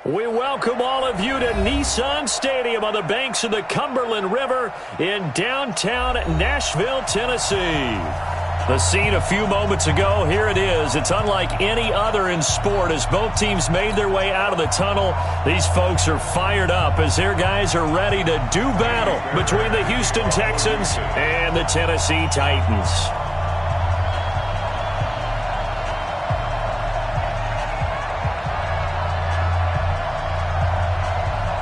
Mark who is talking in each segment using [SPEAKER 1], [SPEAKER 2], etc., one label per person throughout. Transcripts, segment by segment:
[SPEAKER 1] We welcome all of you to Nissan Stadium on the banks of the Cumberland River in downtown Nashville, Tennessee. The scene a few moments ago, here it is. It's unlike any other in sport as both teams made their way out of the tunnel. These folks are fired up as their guys are ready to do battle between the Houston Texans and the Tennessee Titans.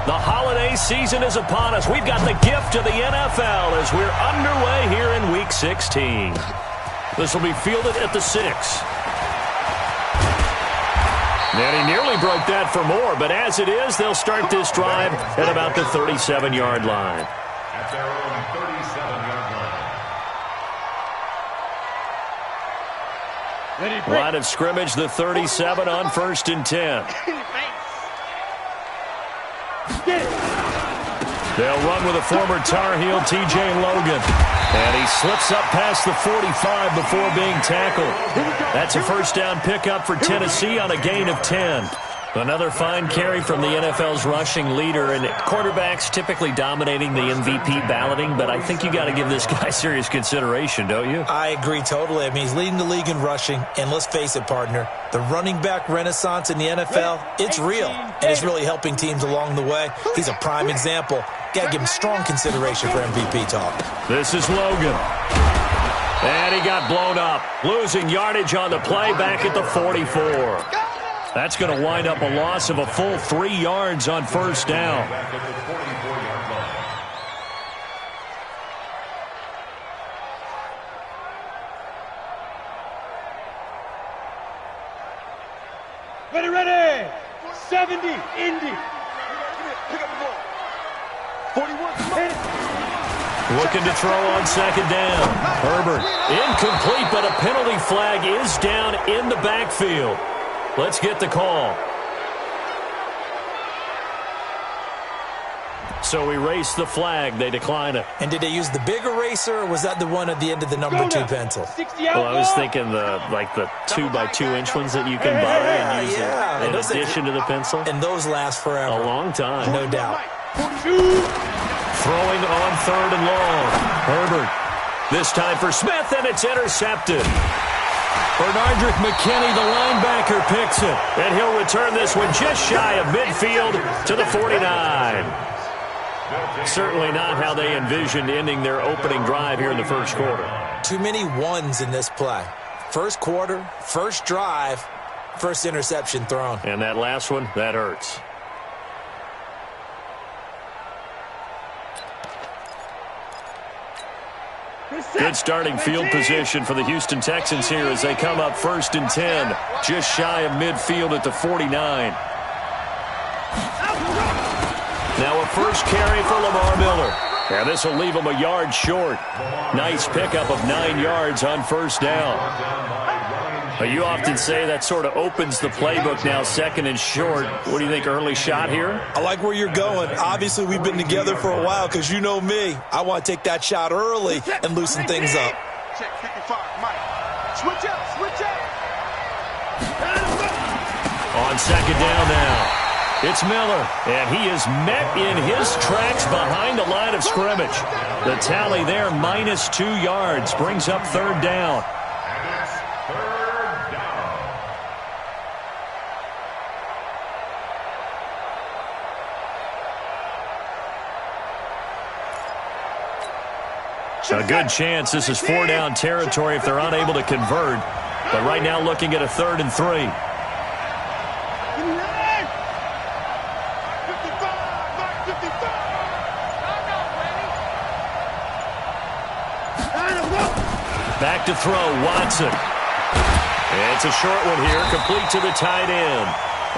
[SPEAKER 1] The holiday season is upon us. We've got the gift of the NFL as we're underway here in Week 16. This will be fielded at the 6. And he nearly broke that for more, but as it is, they'll start this drive at about the 37-yard line.
[SPEAKER 2] At their own 37-yard line.
[SPEAKER 1] Line of scrimmage, the 37 on 1st and 10. They'll run with a former Tar Heel, T.J. Logan. And he slips up past the 45 before being tackled. That's a first down pickup for Tennessee on a gain of 10. Another fine carry from the NFL's rushing leader, and quarterbacks typically dominating the MVP balloting, but I think you got to give this guy serious consideration, don't you?
[SPEAKER 3] I agree totally. I mean, he's leading the league in rushing, and let's face it, partner, the running back renaissance in the NFL, it's real, and it's really helping teams along the way. He's a prime example. Got to give him strong consideration for MVP talk.
[SPEAKER 1] This is Logan. And he got blown up, losing yardage on the play back at the 44. That's going to wind up a loss of a full 3 yards on first down.
[SPEAKER 4] Ready. 70, Indy. Pick up the ball. 41.
[SPEAKER 1] Looking to throw on second down. Herbert, incomplete, but a penalty flag is down in the backfield. Let's get the call. So we race the flag. They decline it.
[SPEAKER 3] And did they use the big eraser, or was that the one at the end of the number 2 pencil?
[SPEAKER 1] Well, I was thinking the 2x2-inch ones that you can buy and use in addition to the pencil.
[SPEAKER 3] And those last forever.
[SPEAKER 1] A long time.
[SPEAKER 3] No doubt.
[SPEAKER 1] Throwing on 3rd and long. Herbert. This time for Smith, and it's intercepted. Bernardrick McKinney, the linebacker, picks it. And he'll return this one just shy of midfield to the 49. Certainly not how they envisioned ending their opening drive here in the first quarter.
[SPEAKER 3] Too many ones in this play. First quarter, first drive, first interception thrown.
[SPEAKER 1] And that last one, that hurts. Good starting field position for the Houston Texans here as they come up 1st and 10, just shy of midfield at the 49. Now a first carry for Lamar Miller. And this will leave him a yard short. Nice pickup of 9 yards on first down. You often say that sort of opens the playbook now, 2nd and short. What do you think, early shot here?
[SPEAKER 3] I like where you're going. Obviously, we've been together for a while because you know me. I want to take that shot early and loosen things up.
[SPEAKER 4] Check 55, Mike. Switch out.
[SPEAKER 1] On second down now. It's Miller, and he is met in his tracks behind the line of scrimmage. The tally there, -2 yards, brings up 3rd down. A good chance this is 4-down territory if they're unable to convert. But right now looking at a 3rd and 3. Back to throw, Watson. And it's a short one here, complete to the tight end.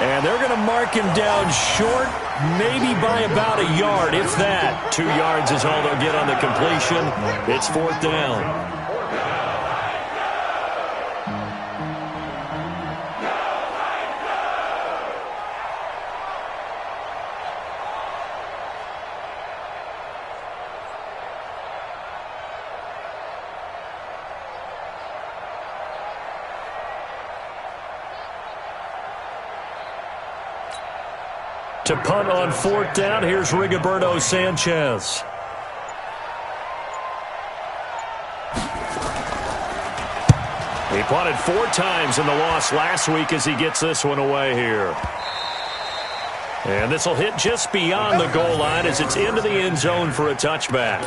[SPEAKER 1] And they're going to mark him down short, maybe by about a yard, if that. 2 yards is all they'll get on the completion. It's 4th down. To punt on 4th down, here's Rigoberto Sanchez. He punted 4 times in the loss last week as he gets this one away here. And this will hit just beyond the goal line as it's into the end zone for a touchback.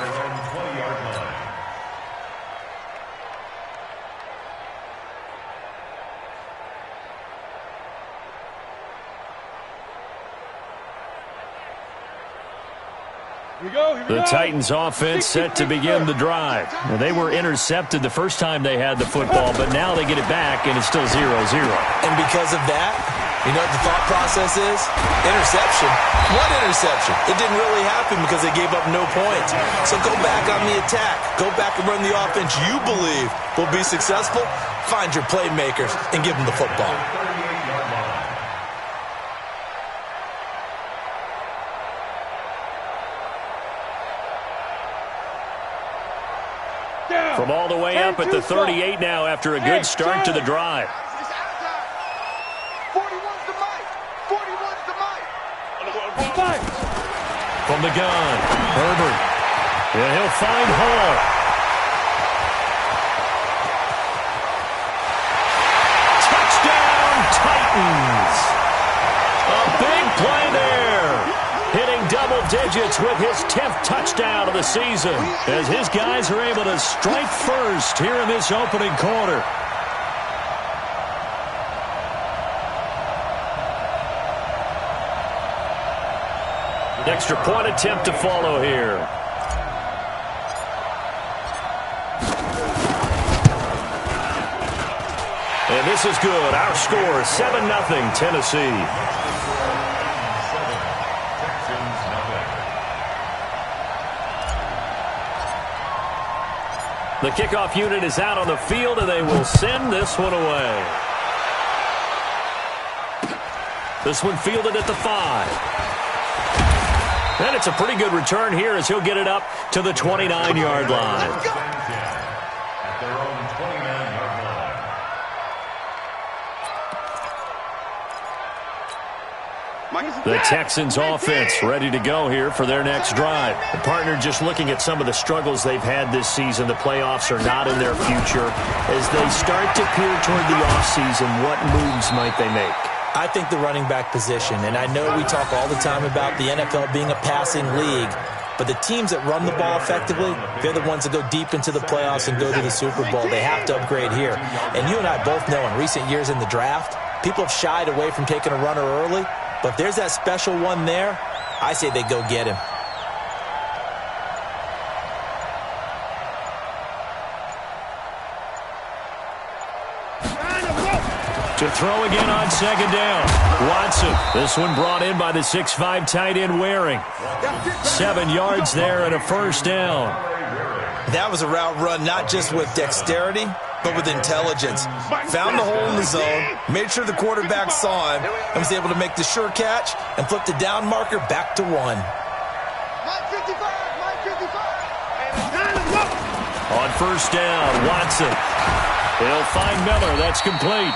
[SPEAKER 1] The Titans offense set to begin the drive. Well, they were intercepted the first time they had the football, but now they get it back, and it's still 0-0.
[SPEAKER 3] And because of that, you know what the thought process is? Interception. What interception? It didn't really happen because they gave up no points. So go back on the attack. Go back and run the offense you believe will be successful. Find your playmakers and give them the football.
[SPEAKER 1] From all the way up at the 38 now after a good start to the drive.
[SPEAKER 4] 41's the mic. 41's the mic.
[SPEAKER 1] From the gun, Herbert. And he'll find Hall. Touchdown, Titans. A big play there. Hitting double digits with his 10th touchdown of the season as his guys are able to strike first here in this opening quarter. An extra point attempt to follow here. And this is good. Our score, 7-0 Tennessee. The kickoff unit is out on the field, and they will send this one away. This one fielded at the 5. And it's a pretty good return here as he'll get it up to the 29-yard line.
[SPEAKER 2] At their own 29-yard line.
[SPEAKER 1] The Texans offense ready to go here for their next drive. The partner, just looking at some of the struggles they've had this season, the playoffs are not in their future. As they start to peer toward the offseason, what moves might they make?
[SPEAKER 3] I think the running back position, and I know we talk all the time about the NFL being a passing league, but the teams that run the ball effectively, they're the ones that go deep into the playoffs and go to the Super Bowl. They have to upgrade here. And you and I both know in recent years in the draft, people have shied away from taking a runner early. But if there's that special one there, I say they go get him.
[SPEAKER 1] To throw again on 2nd down. Watson. This one brought in by the 6'5" tight end Waring. 7 yards there and a 1st down.
[SPEAKER 3] That was a route run not just with dexterity, but with intelligence. Found the hole in the zone, made sure the quarterback saw him, and was able to make the sure catch and flip the down marker back to 1.
[SPEAKER 4] Mike 55.
[SPEAKER 1] On 1st down, Watson. He'll find Miller. That's complete.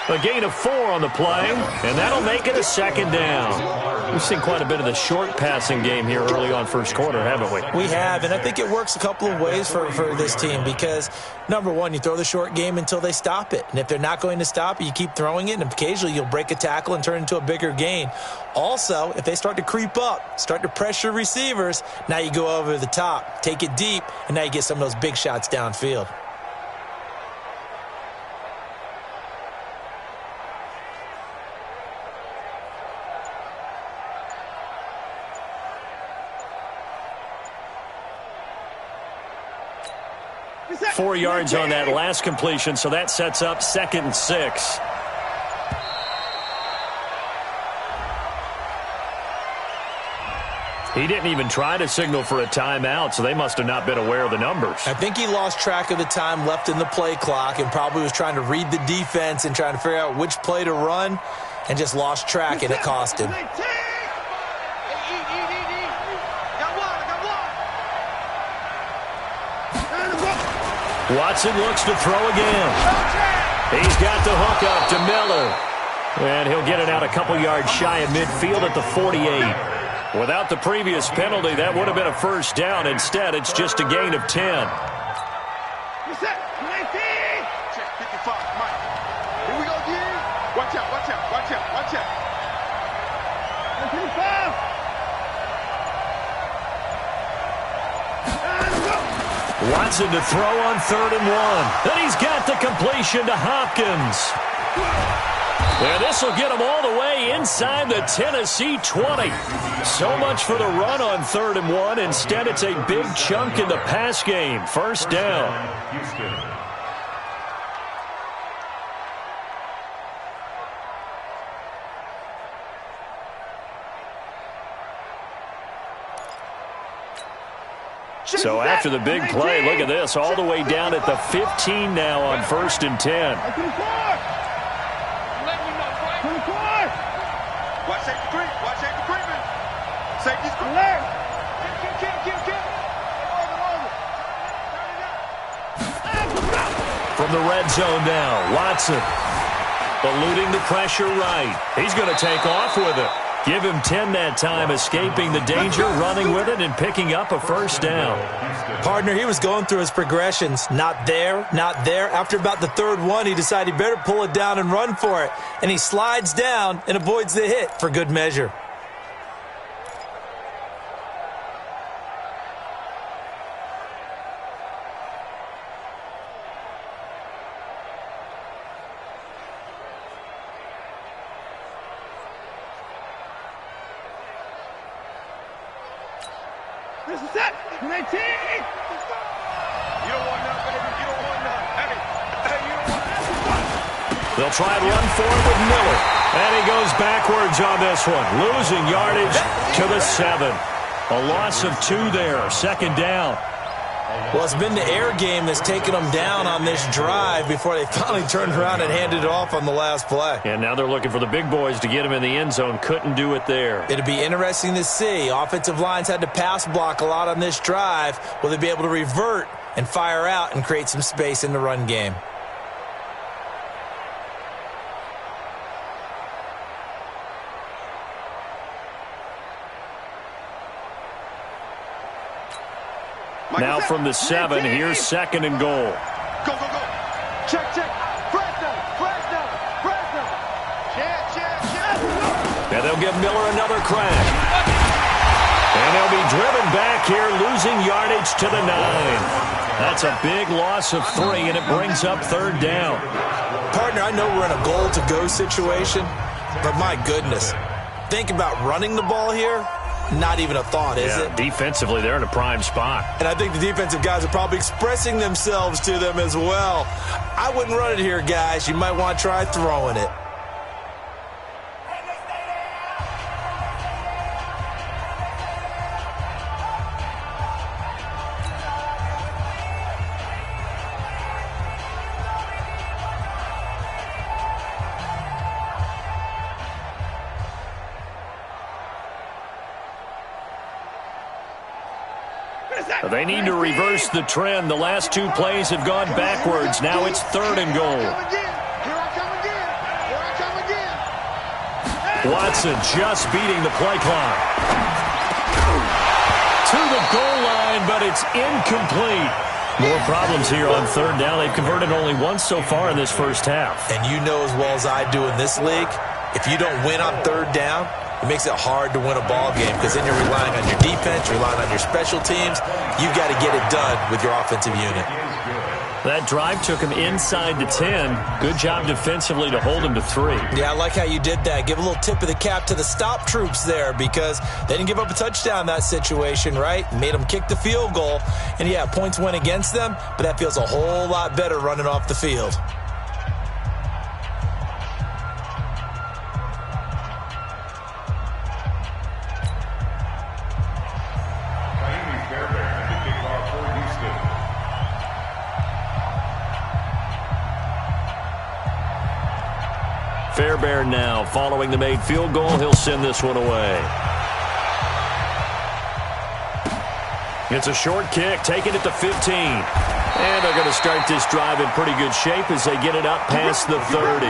[SPEAKER 1] A gain of 4 on the play, and that'll make it a 2nd down. We've seen quite a bit of the short passing game here early on first quarter, haven't we?
[SPEAKER 3] We have, and I think it works a couple of ways for this team because, number one, you throw the short game until they stop it. And if they're not going to stop it, you keep throwing it, and occasionally you'll break a tackle and turn it into a bigger gain. Also, if they start to creep up, start to pressure receivers, now you go over the top, take it deep, and now you get some of those big shots downfield.
[SPEAKER 1] Four yards on that last completion, so that sets up 2nd and 6. He didn't even try to signal for a timeout, so they must have not been aware of the numbers.
[SPEAKER 3] I think he lost track of the time left in the play clock and probably was trying to read the defense and trying to figure out which play to run and just lost track, and it cost him.
[SPEAKER 1] Watson looks to throw again. He's got the hook up to Miller. And he'll get it out a couple yards shy of midfield at the 48. Without the previous penalty, that would have been a first down. Instead, it's just a gain of 10.
[SPEAKER 4] Check 55, Mike. Here we go, D. Watch out, watch out, watch out, watch out. 55.
[SPEAKER 1] Watson to throw on 3rd and 1. Then he's got the completion to Hopkins. And this will get him all the way inside the Tennessee 20. So much for the run on 3rd and 1. Instead, it's a big chunk in the pass game. First down.
[SPEAKER 2] Houston.
[SPEAKER 1] So after the big play, look at this, all the way down at the 15 now on 1st and 10.
[SPEAKER 4] Watch safety creep. Watch safety creeping. Safety's creeping.
[SPEAKER 1] From the red zone now, Watson eluding the pressure right. He's going to take off with it. Give him 10 that time, escaping the danger, running with it, and picking up a first down.
[SPEAKER 3] Partner, he was going through his progressions. Not there, not there. After about the 3rd one, he decided he better pull it down and run for it. And he slides down and avoids the hit for good measure.
[SPEAKER 4] This is it. 19. You don't want none, baby. You don't want none. Hey, you don't want none.
[SPEAKER 1] They'll try and run for it with Miller. And he goes backwards on this one, losing yardage to the 7. A loss of 2 there, 2nd down.
[SPEAKER 3] Well, it's been the air game that's taken them down on this drive before they finally turned around and handed it off on the last play.
[SPEAKER 1] And now they're looking for the big boys to get him in the end zone. Couldn't do it there.
[SPEAKER 3] It'll be interesting to see. Offensive lines had to pass block a lot on this drive. Will they be able to revert and fire out and create some space in the run game?
[SPEAKER 1] Now from the 7, here's 2nd and goal.
[SPEAKER 4] Go, go, go. Check, check. Press down, press down, press down. Check.
[SPEAKER 1] And they'll give Miller another crack. And they'll be driven back here, losing yardage to the 9. That's a big loss of 3, and it brings up 3rd down.
[SPEAKER 3] Partner, I know we're in a goal-to-go situation, but my goodness, think about running the ball here. Not even a thought, is it?
[SPEAKER 1] Defensively, they're in a prime spot.
[SPEAKER 3] And I think the defensive guys are probably expressing themselves to them as well. I wouldn't run it here, guys. You might want to try throwing it.
[SPEAKER 1] They need to reverse the trend. The last 2 plays have gone backwards. Now it's 3rd and goal.
[SPEAKER 4] Here I come again.
[SPEAKER 1] Watson just beating the play clock. To the goal line, but it's incomplete. More problems here on 3rd down. They've converted only once so far in this first half.
[SPEAKER 3] And you know as well as I do in this league, if you don't win on 3rd down, it makes it hard to win a ball game because then you're relying on your defense, you're relying on your special teams. You've got to get it done with your offensive unit.
[SPEAKER 1] That drive took him inside the 10. Good job defensively to hold him to 3.
[SPEAKER 3] Yeah, I like how you did that. Give a little tip of the cap to the stop troops there because they didn't give up a touchdown in that situation, right? Made them kick the field goal. And, yeah, points went against them, but that feels a whole lot better running off the field.
[SPEAKER 1] Fairbairn now, following the made field goal, he'll send this one away. It's a short kick, taking it to 15. And they're going to start this drive in pretty good shape as they get it up past the 30.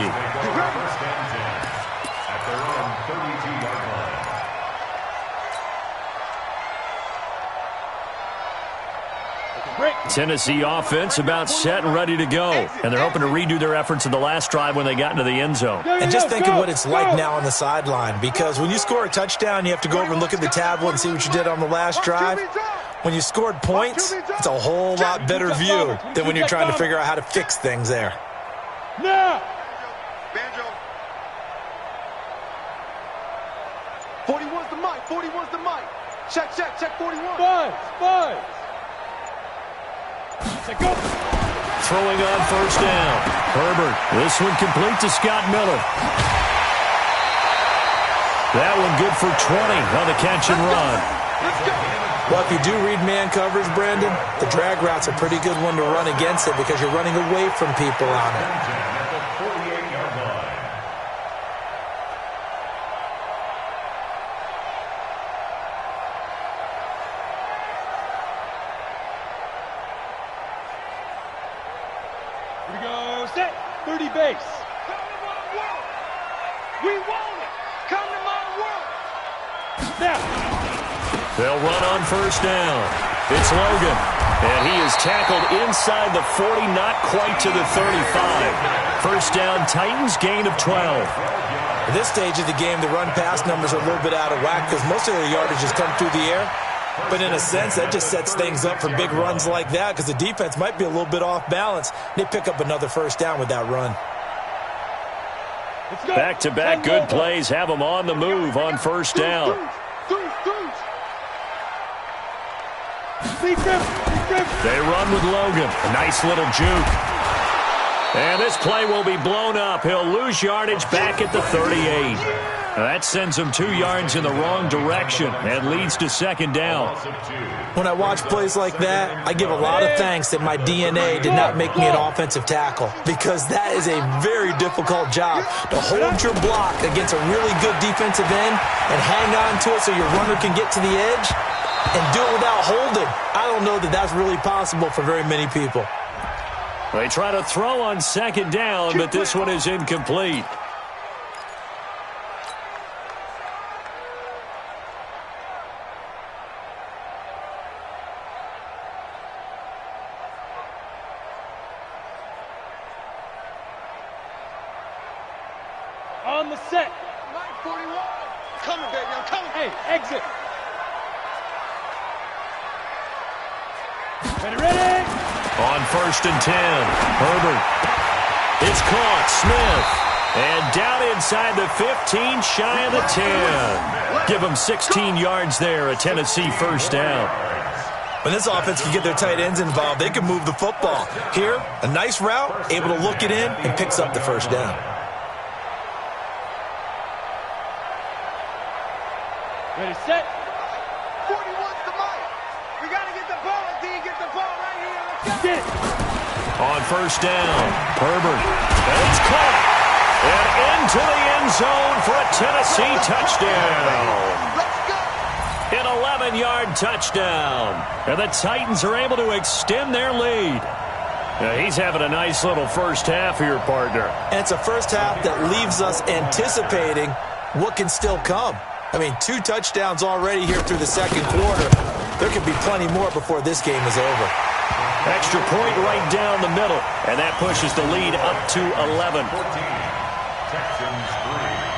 [SPEAKER 1] Tennessee offense about set and ready to go. And they're hoping to redo their efforts in the last drive when they got into the end zone.
[SPEAKER 3] And just think of what it's like now on the sideline, because when you score a touchdown, you have to go over and look at the tablet and see what you did on the last drive. When you scored points, it's a whole lot better view than when you're trying to figure out how to fix things there.
[SPEAKER 4] Now!
[SPEAKER 5] 41's the mic, 41's the mic. Check, 41.
[SPEAKER 4] Five. Go.
[SPEAKER 1] Throwing on first down. Herbert. This one complete to Scott Miller. That one good for 20 on the catch and run.
[SPEAKER 5] Let's go.
[SPEAKER 3] Well, if you do read man coverage, Brandon, the drag route's a pretty good one to run against it because you're running away from people on it.
[SPEAKER 2] At the 48-yard line.
[SPEAKER 4] Here we go. Set. 30 base.
[SPEAKER 5] Come to my world. We want it. Come to my world.
[SPEAKER 4] Now.
[SPEAKER 1] They'll run on first down. It's Logan. And he is tackled inside the 40, not quite to the 35. First down, Titans, gain of 12.
[SPEAKER 3] At this stage of the game, the run-pass numbers are a little bit out of whack because most of the yardage has come through the air. But in a sense, that just sets things up for big runs like that because the defense might be a little bit off balance. They pick up another first down with that run.
[SPEAKER 1] Back-to-back good plays have them on the move on first down. They run with Logan. A nice little juke. And this play will be blown up. He'll lose yardage back at the 38. That sends him 2 yards in the wrong direction and leads to second down.
[SPEAKER 3] When I watch plays like that, I give a lot of thanks that my DNA did not make me an offensive tackle because that is a very difficult job to hold your block against a really good defensive end and hang on to it so your runner can get to the edge and do it without holding. I don't know that that's really possible for very many people.
[SPEAKER 1] They try to throw on second down, but this one is incomplete.
[SPEAKER 4] On the set.
[SPEAKER 5] Mike 41. Coming, baby. I'm coming.
[SPEAKER 4] Hey, exit. Ready.
[SPEAKER 1] On first and 10, Herbert. It's caught. Smith. And down inside the 15, shy of the 10. Give them 16 yards there, a Tennessee first down.
[SPEAKER 3] When this offense can get their tight ends involved, they can move the football. Here, a nice route, able to look it in, and picks up the first down.
[SPEAKER 4] Ready, set.
[SPEAKER 5] 41's the mic. We got to get the ball. D, get the ball right here. Let's
[SPEAKER 4] Get it.
[SPEAKER 1] On first down, Herbert. And it's caught. And into the end zone for a Tennessee touchdown.
[SPEAKER 5] Let's go.
[SPEAKER 1] An 11-yard touchdown. And the Titans are able to extend their lead. Now, he's having a nice little first half here, partner.
[SPEAKER 3] And it's a first half that leaves us anticipating what can still come. I mean, 2 touchdowns already here through the second quarter. There could be plenty more before this game is over.
[SPEAKER 1] Extra point right down the middle. And that pushes the lead up to 11.
[SPEAKER 2] 14. Texans 3.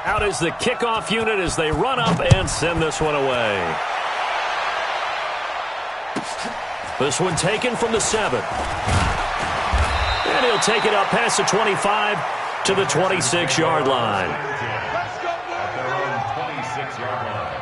[SPEAKER 1] Out is the kickoff unit as they run up and send this one away. This one taken from the 7. And he'll take it up past the 25 to the 26-yard line.
[SPEAKER 5] Let's go,
[SPEAKER 2] At their own 26-yard line.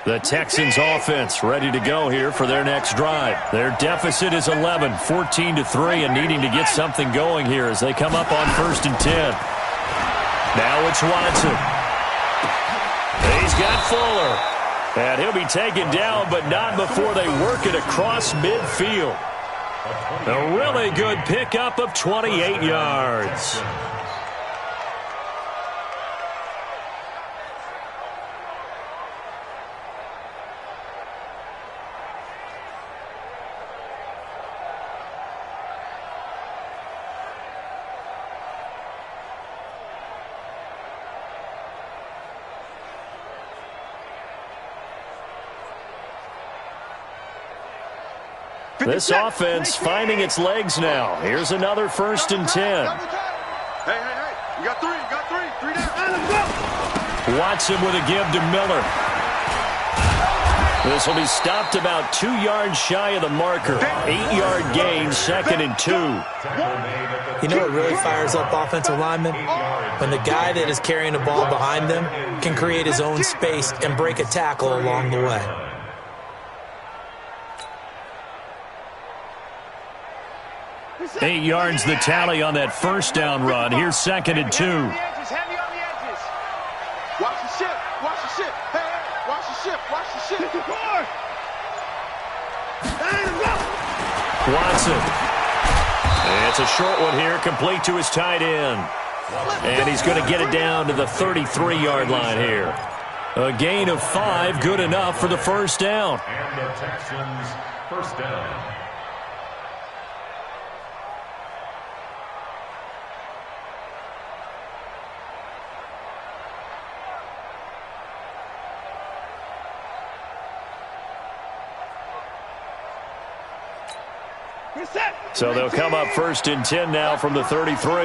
[SPEAKER 1] The Texans offense ready to go here for their next drive. Their deficit is 11, 14-3, and needing to get something going here as they come up on 1st and 10. Now it's Watson. He's got Fuller. And he'll be taken down, but not before they work it across midfield. A really good pickup of 28 yards. This offense finding its legs now. Here's another 1st and 10.
[SPEAKER 5] Hey. You got three down.
[SPEAKER 1] Watson with a give to Miller. This will be stopped about 2 yards shy of the marker. 8-yard gain, 2nd and 2.
[SPEAKER 3] You know what really fires up offensive linemen? When the guy that is carrying the ball behind them can create his own space and break a tackle along the way.
[SPEAKER 1] 8 yards the tally on that 1st down run. Here's 2nd and 2.
[SPEAKER 5] Heavy on the edges. Watch the ship. Hey, watch the ship.
[SPEAKER 1] Watson. It's a short one here, complete to his tight end. And he's going to get it down to the 33-yard line here. A gain of 5, good enough for the 1st down.
[SPEAKER 2] And the Texans' 1st down.
[SPEAKER 1] So they'll come up 1st and 10 now from the 33.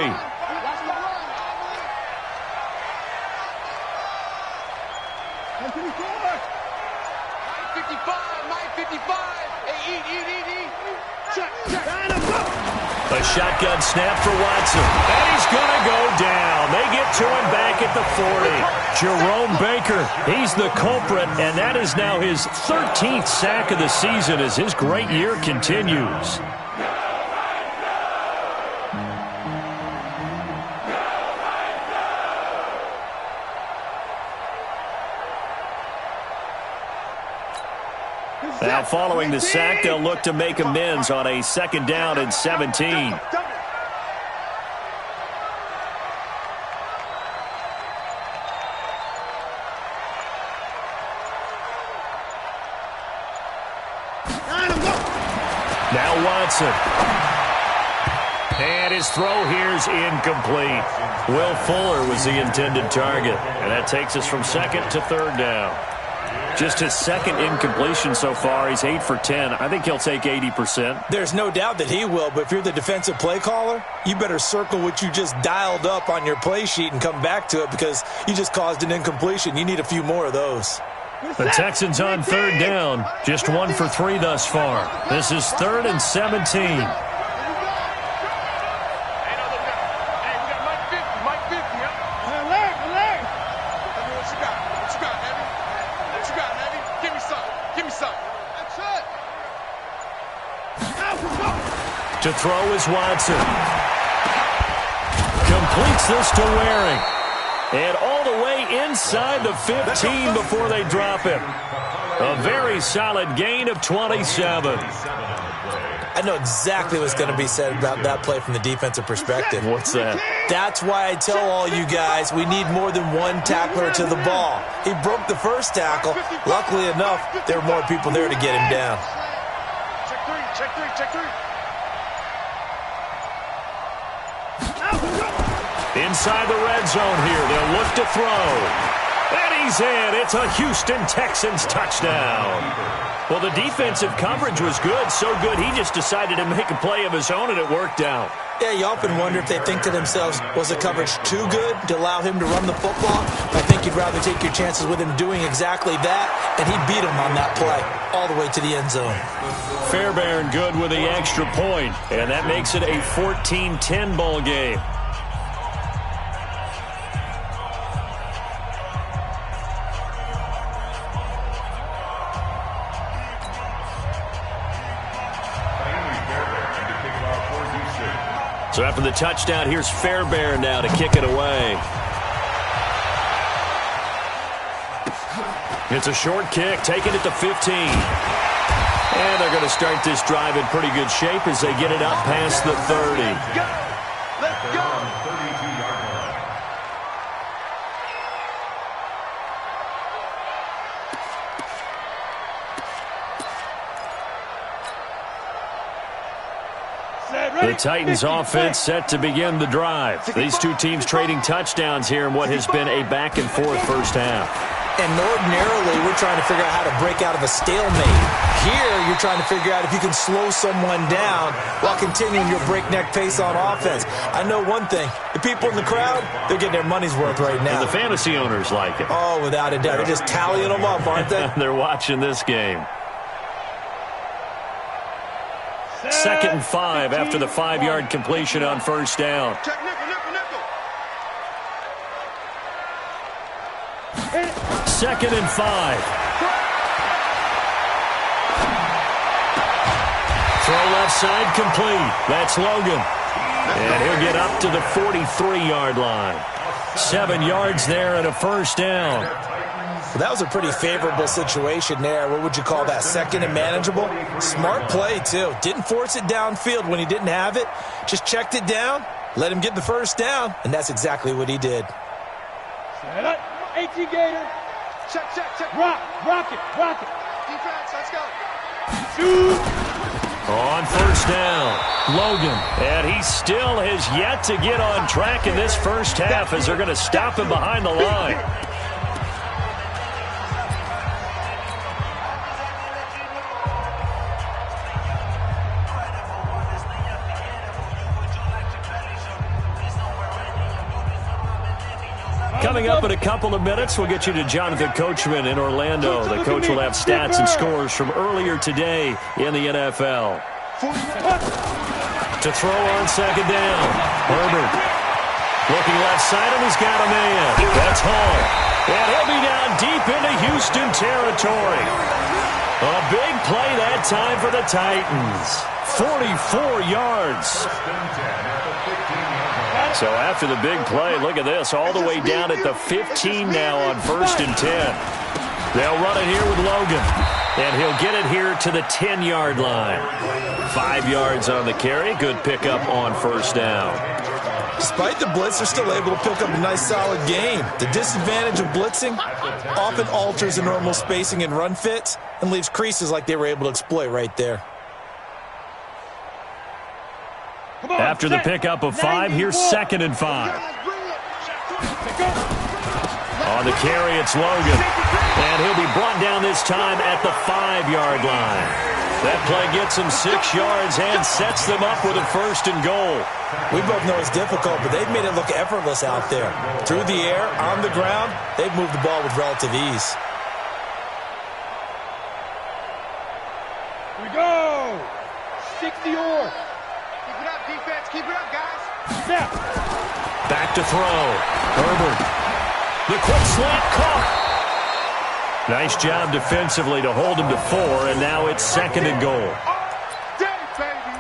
[SPEAKER 1] A shotgun snap for Watson. And he's going to go down. They get to him back at the 40. Jerome Baker, he's the culprit, and that is now his 13th sack of the season as his great year continues. Now following the sack, they'll look to make amends on a 2nd down and 17. Now Watson. And his throw here's incomplete. Will Fuller was the intended target. And that takes us from 2nd to 3rd down. Just his 2nd incompletion so far. He's 8 for 10. I think he'll take 80%.
[SPEAKER 3] There's no doubt that he will, but if you're the defensive play caller, you better circle what you just dialed up on your play sheet and come back to it because you just caused an incompletion. You need a few more of those.
[SPEAKER 1] The Texans on 3rd down. Just 1 for 3 thus far. This is 3rd and 17. To throw is Watson. Completes this to Waring. And all the way inside the 15 before they drop him. A very solid gain of 27.
[SPEAKER 3] I know exactly what's going to be said about that play from the defensive perspective.
[SPEAKER 1] What's that?
[SPEAKER 3] That's why I tell all you guys we need more than one tackler to the ball. He broke the first tackle. Luckily enough, there were more people there to get him down.
[SPEAKER 5] Check three.
[SPEAKER 1] Inside the red zone here. They'll look to throw. And he's in. It's a Houston Texans touchdown. Well, the defensive coverage was good. So good, he just decided to make a play of his own, and it worked out.
[SPEAKER 3] Yeah, you often wonder if they think to themselves, was the coverage too good to allow him to run the football? I think you'd rather take your chances with him doing exactly that, and he beat him on that play all the way to the end zone.
[SPEAKER 1] Fairbairn good with the extra point, and that makes it a 14-10 ball game. So after the touchdown, here's Fairbairn now to kick it away. It's a short kick, taking it to 15. And they're going to start this drive in pretty good shape as they get it up past the 30.
[SPEAKER 5] Let's go.
[SPEAKER 1] The Titans offense set to begin the drive. These two teams trading touchdowns here in what has been a back-and-forth first half.
[SPEAKER 3] And ordinarily, we're trying to figure out how to break out of a stalemate. Here, you're trying to figure out if you can slow someone down while continuing your breakneck pace on offense. I know one thing. The people in the crowd, they're getting their money's worth right now.
[SPEAKER 1] And the fantasy owners like it.
[SPEAKER 3] Oh, without a doubt. They're just tallying them up, aren't they?
[SPEAKER 1] They're watching this game. 2nd and 5 after the 5-yard completion on first down.
[SPEAKER 5] Check nickel, nickel, nickel.
[SPEAKER 1] 2nd and 5. Throw left side complete. That's Logan. And he'll get up to the 43-yard line. 7 yards there and a first down.
[SPEAKER 3] Well, that was a pretty favorable situation there. What would you call that? Second and manageable? Smart play, too. Didn't force it downfield when he didn't have it. Just checked it down, let him get the first down, and that's exactly what he did.
[SPEAKER 4] Set up. 18 Gator.
[SPEAKER 5] Check, check, check.
[SPEAKER 4] Rock it.
[SPEAKER 5] Defense, let's go.
[SPEAKER 4] Shoot.
[SPEAKER 1] On first down, Logan. And he still has yet to get on track in this first half as they're going to stop him behind the line. Coming up in a couple of minutes, we'll get you to Jonathan Coachman in Orlando. The coach will have stats and scores from earlier today in the NFL. To throw on second down, Herbert. Looking left side, and he's got a man. That's Hall. And he'll be down deep into Houston territory. A big play that time for the Titans. 44 yards. So after the big play, look at this, all the way down at the 15 now on 1st and 10. They'll run it here with Logan, and he'll get it here to the 10-yard line. 5 yards on the carry, good pickup on first down.
[SPEAKER 3] Despite the blitz, they're still able to pick up a nice, solid gain. The disadvantage of blitzing often alters the normal spacing and run fits and leaves creases like they were able to exploit right there.
[SPEAKER 1] After the pickup of 5, here's 2nd and 5. On the carry, it's Logan. And he'll be brought down this time at the 5-yard line. That play gets him 6 yards and sets them up with a 1st and goal.
[SPEAKER 3] We both know it's difficult, but they've made it look effortless out there. Through the air, on the ground, they've moved the ball with relative ease.
[SPEAKER 4] Here we go. 60 or.
[SPEAKER 5] Keep it up, defense. Keep it up, guys.
[SPEAKER 4] Snap.
[SPEAKER 1] Back to throw. Herbert. The quick slant caught. Nice job defensively to hold him to 4, and now it's 2nd and goal.
[SPEAKER 5] All day, baby.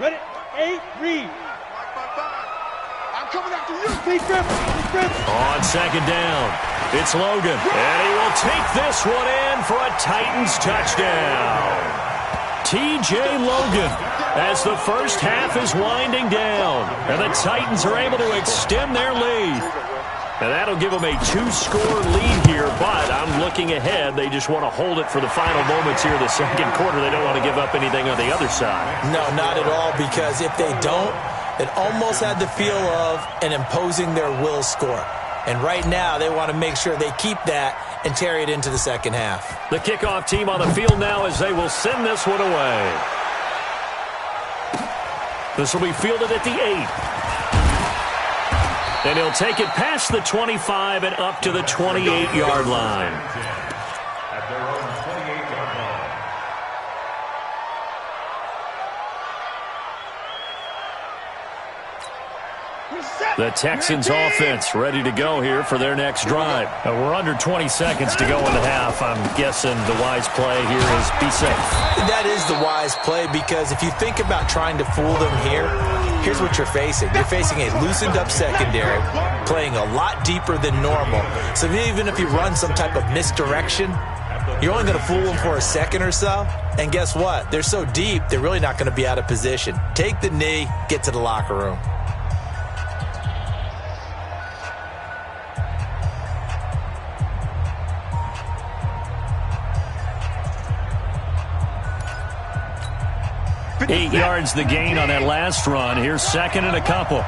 [SPEAKER 4] Ready? 8, read.
[SPEAKER 5] 5. I'm coming after you.
[SPEAKER 4] Please grip.
[SPEAKER 1] On second down, it's Logan. And he will take this one in for a Titans touchdown. T.J. Logan, as the first half is winding down. And the Titans are able to extend their lead. And that'll give them a 2-score lead here, but I'm looking ahead. They just want to hold it for the final moments here of the second quarter. They don't want to give up anything on the other side.
[SPEAKER 3] No, not at all, because if they don't, it almost had the feel of an imposing their will score. And right now, they want to make sure they keep that and carry it into the second half.
[SPEAKER 1] The kickoff team on the field now as they will send this one away. This will be fielded at the 8. And he'll take it past the 25 and up to the 28-yard line.
[SPEAKER 2] At their own 28-yard line.
[SPEAKER 1] The Texans offense ready to go here for their next drive. We're under 20 seconds to go in the half. I'm guessing the wise play here is be safe.
[SPEAKER 3] That is the wise play, because if you think about trying to fool them here, here's what you're facing. You're facing a loosened up secondary, playing a lot deeper than normal. So even if you run some type of misdirection, you're only going to fool them for a second or so. And guess what? They're so deep, they're really not going to be out of position. Take the knee, get to the locker room.
[SPEAKER 1] Eight yards the gain on that last run. Here's second and a couple.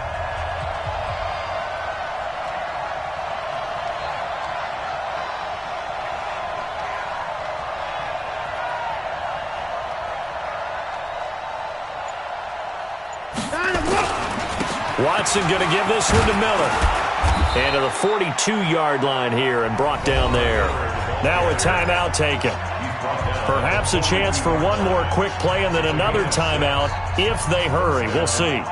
[SPEAKER 1] Watson going to give this one to Miller. And to the 42-yard line here and brought down there. Now a timeout taken. Perhaps a chance for one more quick play and then another timeout if they hurry. We'll see.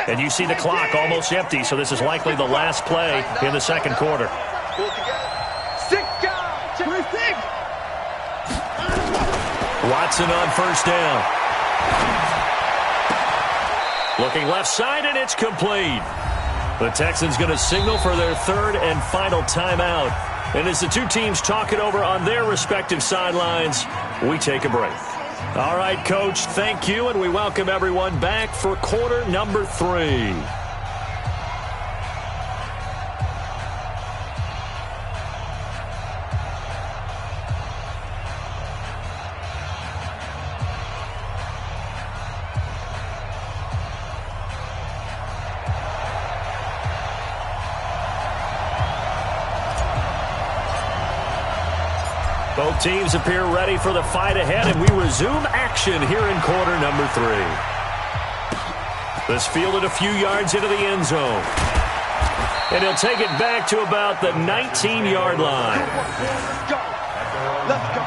[SPEAKER 1] And you see the clock almost empty, so this is likely the last play in the second quarter. Watson on first down. Looking left side, and it's complete. The Texans going to signal for their third and final timeout. And as the two teams talk it over on their respective sidelines, we take a break. All right, Coach, thank you, and we welcome everyone back for quarter number 3. Both teams appear ready for the fight ahead, and we resume action here in quarter number 3. This fielded a few yards into the end zone. And he'll take it back to about the 19-yard line.
[SPEAKER 5] Let's go. Let's go.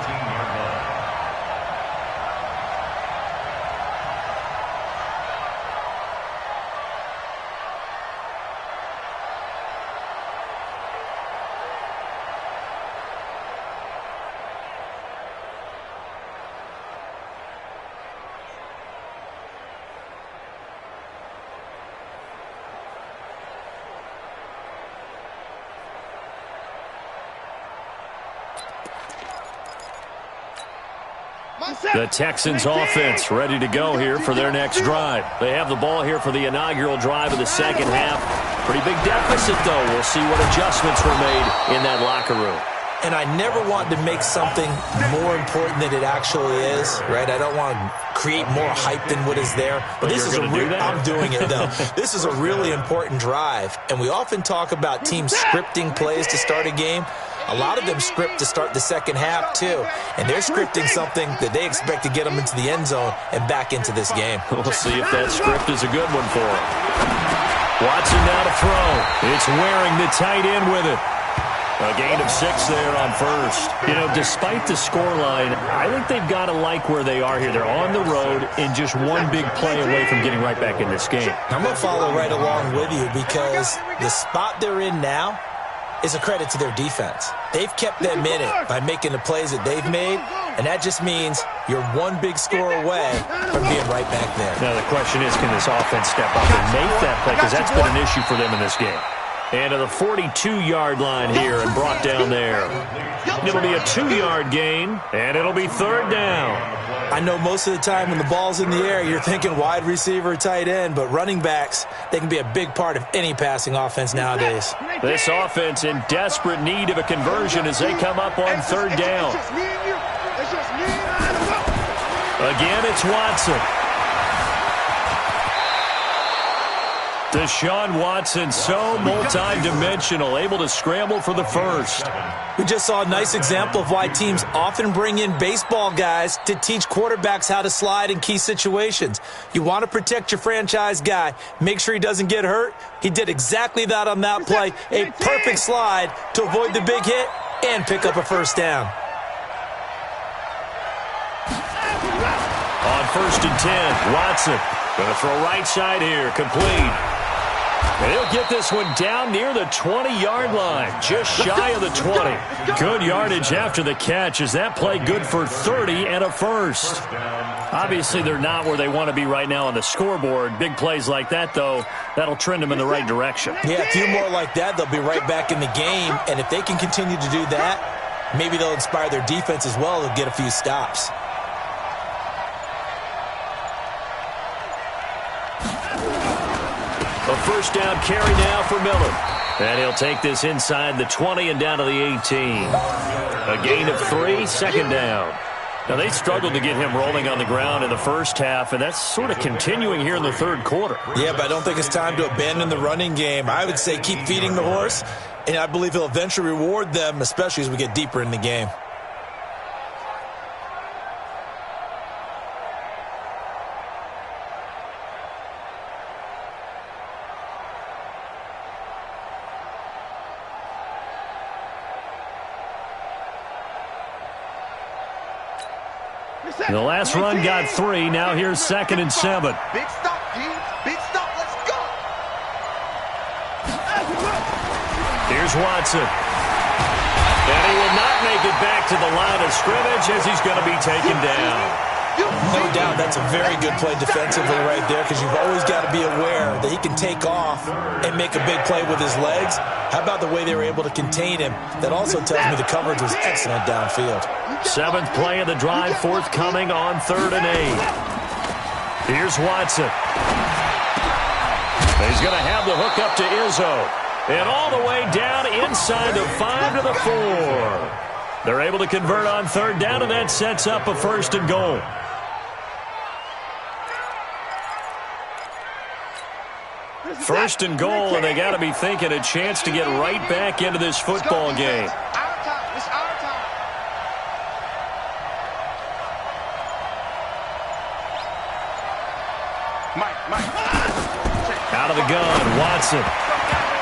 [SPEAKER 1] The Texans offense ready to go here for their next drive. They have the ball here for the inaugural drive of the second half. Pretty big deficit, though. We'll see what adjustments were made in that locker room.
[SPEAKER 3] And I never want to make something more important than it actually is, right? I don't want to create more hype than what is there. But this is I'm doing it, though. This is a really important drive. And we often talk about teams scripting plays to start a game. A lot of them script to start the second half, too. And they're scripting something that they expect to get them into the end zone and back into this game.
[SPEAKER 1] We'll see if that script is a good one for them. Watson now to throw. It's wearing the tight end with it. A gain of 6 there on first. You know, despite the scoreline, I think they've got to like where they are here. They're on the road and just one big play away from getting right back in this game.
[SPEAKER 3] I'm going to follow right along with you because the spot they're in now is a credit to their defense. They've kept them in it by making the plays that they've made, and that just means you're one big score away from being right back there.
[SPEAKER 1] Now the question is, can this offense step up and make that play? Because that's been an issue for them in this game. And to the 42-yard line here and brought down there. It'll be a 2-yard gain, and it'll be third down.
[SPEAKER 3] I know most of the time when the ball's in the air, you're thinking wide receiver, tight end, but running backs, they can be a big part of any passing offense nowadays.
[SPEAKER 1] This offense in desperate need of a conversion as they come up on third down. Again, it's Watson. Deshaun Watson, so multi-dimensional, able to scramble for the first.
[SPEAKER 3] We just saw a nice example of why teams often bring in baseball guys to teach quarterbacks how to slide in key situations. You want to protect your franchise guy. Make sure he doesn't get hurt. He did exactly that on that play. A perfect slide to avoid the big hit and pick up a first down.
[SPEAKER 1] On 1st and 10, Watson going to throw right side here, complete. And he'll get this one down near the 20-yard line, just shy of the 20. Good yardage after the catch. Is that play good for 30 and a first? Obviously, they're not where they want to be right now on the scoreboard. Big plays like that, though, that'll trend them in the right direction.
[SPEAKER 3] Yeah, a few more like that, they'll be right back in the game. And if they can continue to do that, maybe they'll inspire their defense as well to get a few stops.
[SPEAKER 1] A first down carry now for Miller. And he'll take this inside the 20 and down to the 18. A gain of 3, second down. Now, they struggled to get him rolling on the ground in the first half, and that's sort of continuing here in the third quarter.
[SPEAKER 3] Yeah, but I don't think it's time to abandon the running game. I would say keep feeding the horse, and I believe he'll eventually reward them, especially as we get deeper in the game.
[SPEAKER 1] The last run got 3. Now here's 2nd and 7.
[SPEAKER 5] Big stop, G. Big stop. Let's go.
[SPEAKER 1] Here's Watson. And he will not make it back to the line of scrimmage as he's going to be taken down.
[SPEAKER 3] No doubt that's a very good play defensively right there, because you've always got to be aware that he can take off and make a big play with his legs. How about the way they were able to contain him? That also tells me the coverage was excellent downfield.
[SPEAKER 1] 7th play of the drive, forthcoming on 3rd and 8. Here's Watson. He's going to have the hook up to Izzo. And all the way down inside the 5 to the 4. They're able to convert on 3rd down, and that sets up a 1st and goal. First and goal, and they got to be thinking a chance to get right back into this football game. Out of the gun, Watson.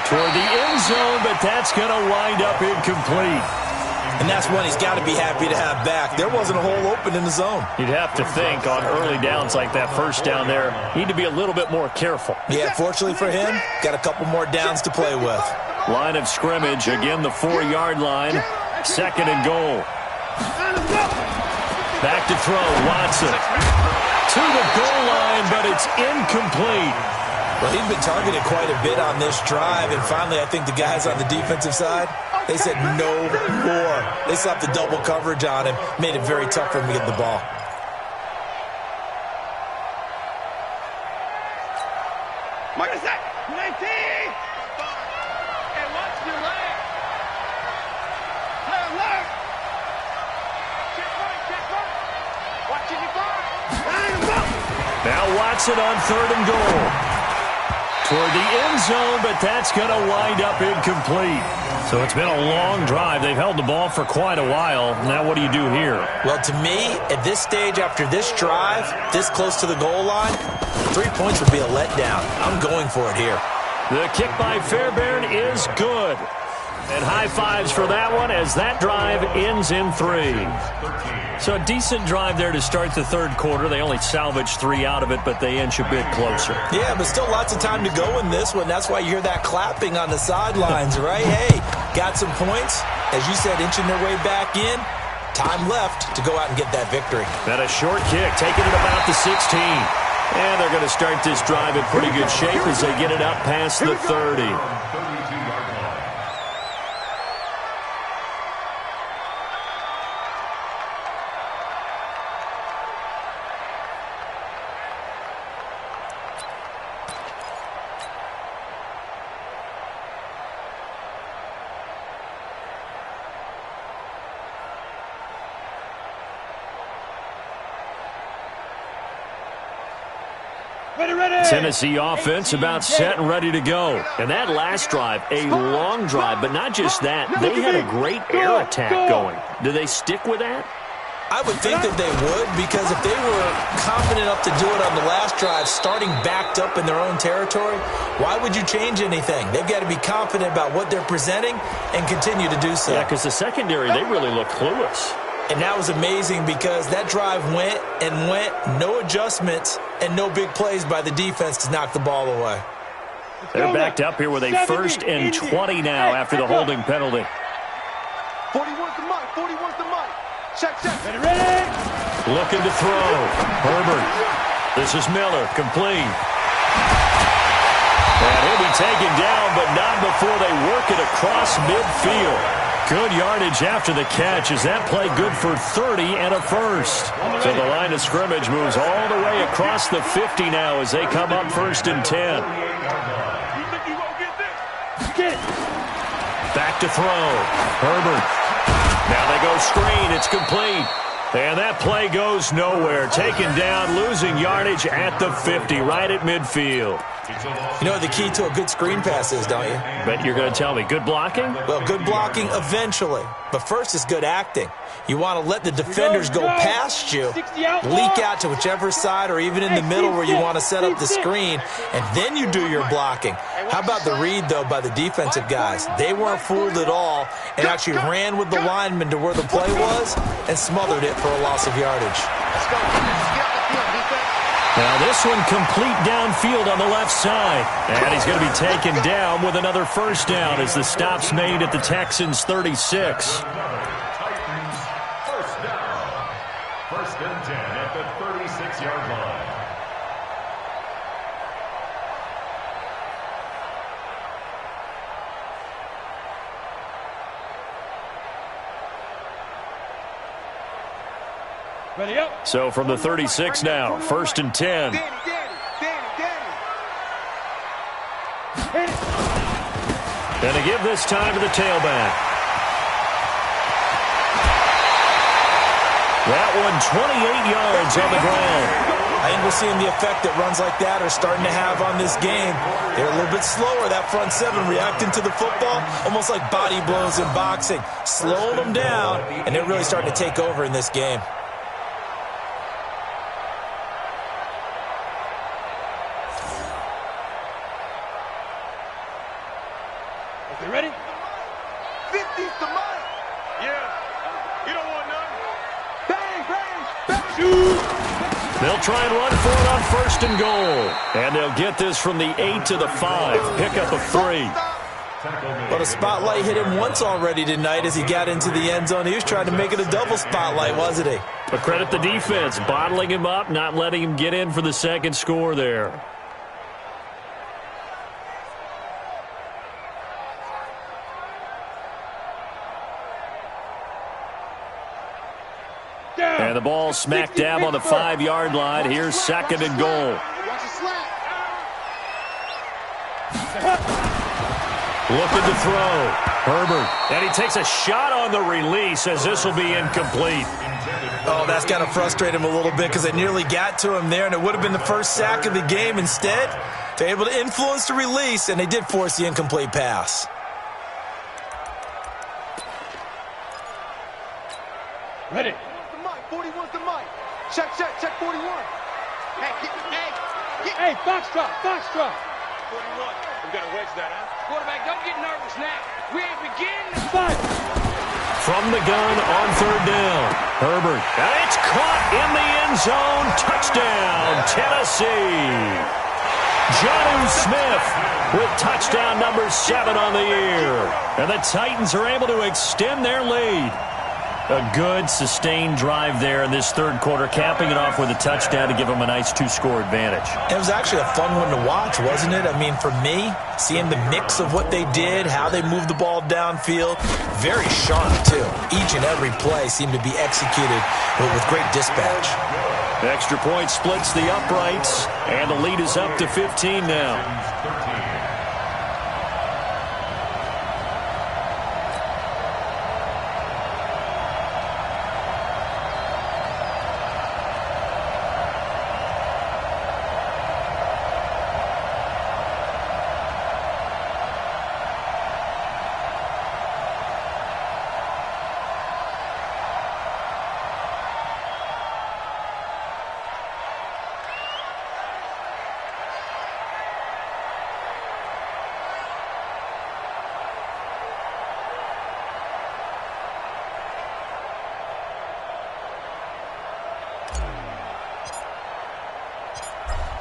[SPEAKER 1] Toward the end zone, but that's going to wind up incomplete.
[SPEAKER 3] And that's one he's got to be happy to have back. There wasn't a hole open in the zone.
[SPEAKER 1] You'd have to think on early downs like that first down there, need to be a little bit more careful.
[SPEAKER 3] Yeah, fortunately for him, got a couple more downs to play with.
[SPEAKER 1] Line of scrimmage, again the 4-yard line. 2nd and goal. Back to throw, Watson. To the goal line, but it's incomplete.
[SPEAKER 3] Well, he'd been targeted quite a bit on this drive, and finally I think the guys on the defensive side, they said no more. They slapped the double coverage on him, made it very tough for him to get the ball.
[SPEAKER 5] Mike, is that 19? Hey, watch your leg. Alert. Check right. Watching your bar.
[SPEAKER 1] Now Watson on 3rd and goal. Toward the end zone, but that's going to wind up incomplete. So it's been a long drive. They've held the ball for quite a while. Now what do you do here?
[SPEAKER 3] Well, to me, at this stage, after this drive, this close to the goal line, 3 points would be a letdown. I'm going for it here.
[SPEAKER 1] The kick by Fairbairn is good. And high fives for that one as that drive ends in 3. So a decent drive there to start the third quarter. They only salvaged 3 out of it, but they inch a bit closer.
[SPEAKER 3] Yeah, but still lots of time to go in this one. That's why you hear that clapping on the sidelines, right? Hey, got some points. As you said, inching their way back in. Time left to go out and get that victory.
[SPEAKER 1] And a short kick, taking it about the 16. And they're going to start this drive in pretty good shape as they get it up past the 30. Tennessee offense about set and ready to go. And that last drive, a long drive, but not just that. They had a great air attack going. Do they stick with that?
[SPEAKER 3] I would think that they would, because if they were confident enough to do it on the last drive, starting backed up in their own territory, why would you change anything? They've got to be confident about what they're presenting and continue to do so.
[SPEAKER 1] Yeah, because the secondary, they really look clueless.
[SPEAKER 3] And that was amazing because that drive went and went, no adjustments and no big plays by the defense to knock the ball away.
[SPEAKER 1] They're backed up here with a 1st and 20 now after the holding penalty.
[SPEAKER 4] 41's the mic. 41's the mic. Check.
[SPEAKER 5] Ready.
[SPEAKER 1] Looking to throw. Herbert. This is Miller. Complete. And he'll be taken down, but not before they work it across midfield. Good yardage after the catch. Is that play good for 30 and a first? So the line of scrimmage moves all the way across the 50 now as they come up 1st and 10. Back to throw. Herbert. Now they go screen. It's complete. And that play goes nowhere. Taken down, losing yardage at the 50, right at midfield.
[SPEAKER 3] You know what the key to a good screen pass is, don't you?
[SPEAKER 1] Bet you're going to tell me. Good blocking?
[SPEAKER 3] Well, good blocking eventually. But first is good acting. You want to let the defenders go past you, leak out to whichever side or even in the middle where you want to set up the screen, and then you do your blocking. How about the read, though, by the defensive guys? They weren't fooled at all and actually ran with the lineman to where the play was and smothered it for a loss of yardage.
[SPEAKER 1] Now this one complete downfield on the left side. And he's going to be taken down with another first down as the stop's made at the Texans' 36.
[SPEAKER 2] Titans, first down. 1st and 10 at the 36-yard line.
[SPEAKER 5] Ready up.
[SPEAKER 1] So from the 36 now, 1st and 10.
[SPEAKER 4] Danny.
[SPEAKER 1] And to give this time to the tailback. That one 28 yards on the ground.
[SPEAKER 3] I think we're seeing the effect that runs like that are starting to have on this game. They're a little bit slower, that front seven, reacting to the football, almost like body blows in boxing. Slowing them down, and they're really starting to take over in this game.
[SPEAKER 5] You ready?
[SPEAKER 4] 50's the mic.
[SPEAKER 5] Yeah. You don't want none.
[SPEAKER 4] Bang.
[SPEAKER 5] Shoot.
[SPEAKER 1] They'll try and run for it on 1st and goal. And they'll get this from the 8 to the 5. Pickup of 3.
[SPEAKER 3] But a spotlight hit him once already tonight as he got into the end zone. He was trying to make it a double spotlight, wasn't he?
[SPEAKER 1] But credit the defense, bottling him up, not letting him get in for the second score there. And the ball smack dab on the 5-yard line. Here's 2nd and goal.
[SPEAKER 4] Watch the slap.
[SPEAKER 1] Looking to throw. Herbert. And he takes a shot on the release as this will be incomplete.
[SPEAKER 3] Oh, that's got to frustrate him a little bit because they nearly got to him there, and it would have been the first sack of the game. Instead, they're able to influence the release, and they did force the incomplete pass.
[SPEAKER 5] Ready.
[SPEAKER 4] 41's the mic. Check 41.
[SPEAKER 5] Hey, box drop. 41. We got to wedge that, huh? Quarterback, don't get nervous now. We ain't beginning to fight.
[SPEAKER 1] From the gun on 3rd down. Herbert. And it's caught in the end zone. Touchdown, Tennessee. Jonnu Smith with touchdown number 7 on the year. And the Titans are able to extend their lead. A good, sustained drive there in this 3rd quarter, capping it off with a touchdown to give them a nice 2-score advantage.
[SPEAKER 3] It was actually a fun one to watch, wasn't it? I mean, for me, seeing the mix of what they did, how they moved the ball downfield, very sharp, too. Each and every play seemed to be executed with great dispatch.
[SPEAKER 1] Extra point splits the uprights, and the lead is up to 15 now.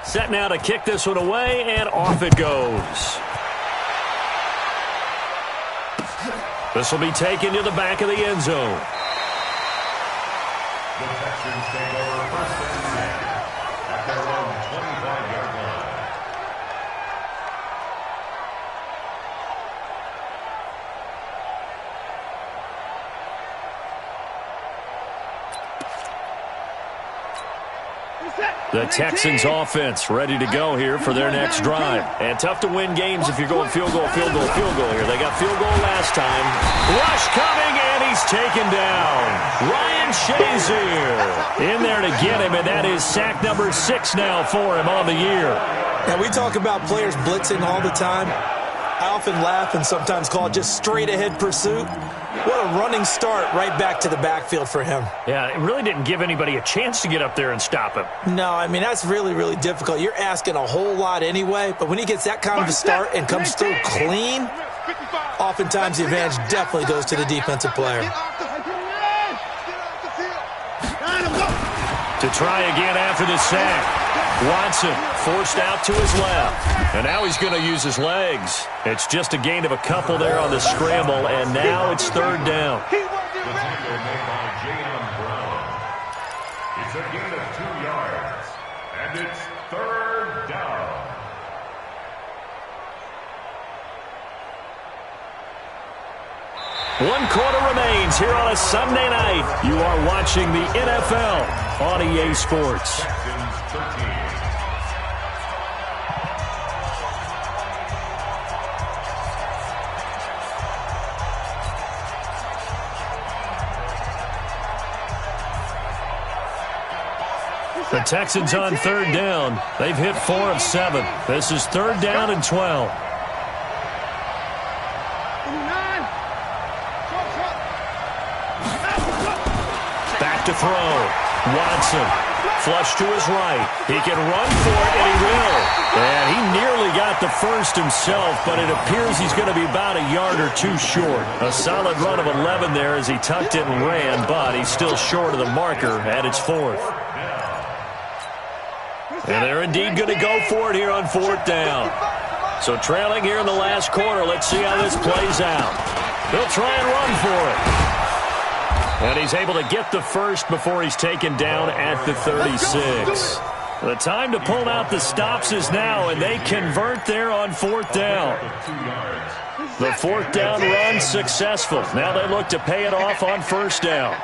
[SPEAKER 1] Set now to kick this one away, and off it goes. This will be taken to the back of the end zone.
[SPEAKER 2] The Texans take over first and 10 at their own 25-yard line.
[SPEAKER 1] The Texans offense ready to go here for their next drive. And tough to win games if you're going field goal here. They got field goal last time. Rush coming, and he's taken down. Ryan Shazier in there to get him, and that is sack number 6 now for him on the year.
[SPEAKER 3] Now, we talk about players blitzing all the time. I often laugh and sometimes call it just straight-ahead pursuit. What a running start right back to the backfield for him.
[SPEAKER 1] Yeah, it really didn't give anybody a chance to get up there and stop him.
[SPEAKER 3] No, I mean, that's really, really difficult. You're asking a whole lot anyway, but when he gets that kind of a start and comes through clean, oftentimes the advantage definitely goes to the defensive player.
[SPEAKER 1] To try again after the sack. Watson forced out to his left. And now he's going to use his legs. It's just a gain of a couple there on the scramble, and now it's third down.
[SPEAKER 2] The tackle made by Jayon Brown. It's a gain of 2 yards, and it's third down.
[SPEAKER 1] One quarter remains here on a Sunday night. You are watching the NFL on EA Sports.
[SPEAKER 2] Texans 13.
[SPEAKER 1] The Texans on third down. They've hit 4 of 7. This is third down and 12. Back to throw. Watson. Flush to his right. He can run for it, and he will. And he nearly got the first himself, but it appears he's going to be about a yard or 2 short. A solid run of 11 there as he tucked it and ran, but he's still short of the marker at its 4th. And they're indeed going to go for it here on 4th down. So trailing here in the last quarter, let's see how this plays out. He'll try and run for it. And he's able to get the first before he's taken down at the 36. The time to pull out the stops is now, and they convert there on 4th down. The 4th down run successful. Now they look to pay it off on 1st down.